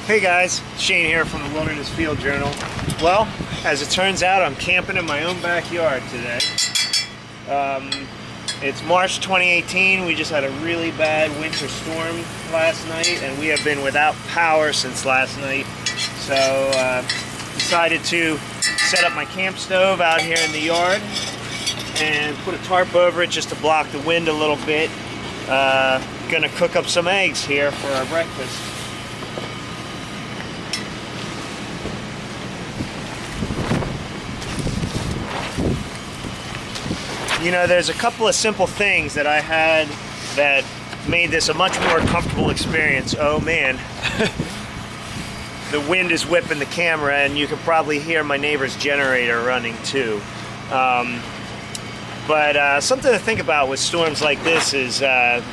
Hey guys, Shane here from the Wilderness Field Journal. Well, as it turns out, I'm camping in my own backyard today. It's March 2018. We just had a really bad winter storm last night, and we have been without power since last night. So decided to set up my camp stove out here in the yard and put a tarp over it just to block the wind a little bit. Gonna cook up some eggs here for our breakfast. You know, there's a couple of simple things that I had that made this a much more comfortable experience. Oh man, the wind is whipping the camera, and you can probably hear my neighbor's generator running too. But something to think about with storms like this is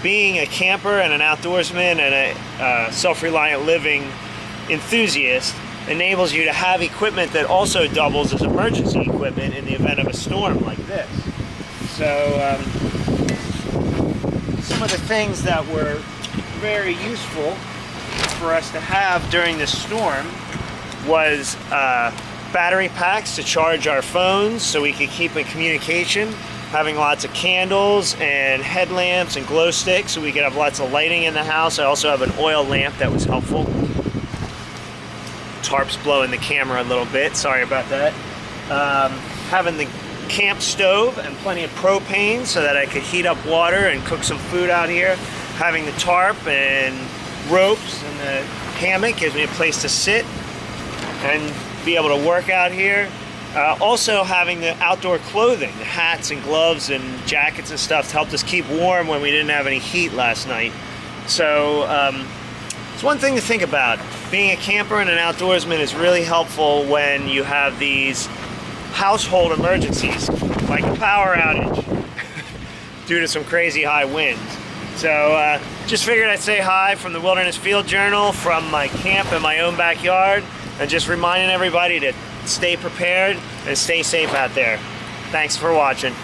being a camper and an outdoorsman and a self-reliant living enthusiast enables you to have equipment that also doubles as emergency equipment in the event of a storm like this. So some of the things that were very useful for us to have during this storm was battery packs to charge our phones so we could keep in communication, having lots of candles and headlamps and glow sticks so we could have lots of lighting in the house. I also have an oil lamp that was helpful. Tarp's blowing the camera a little bit, sorry about that. Having the camp stove and plenty of propane so that I could heat up water and cook some food out here. Having the tarp and ropes and the hammock gives me a place to sit and be able to work out here. Also having the outdoor clothing, the hats and gloves and jackets and stuff to help us keep warm when we didn't have any heat last night. So it's one thing to think about. Being a camper and an outdoorsman is really helpful when you have these household emergencies, like a power outage due to some crazy high winds. So just figured I'd say hi from the Wilderness Field Journal from my camp in my own backyard, and just reminding everybody to stay prepared and stay safe out there. Thanks for watching.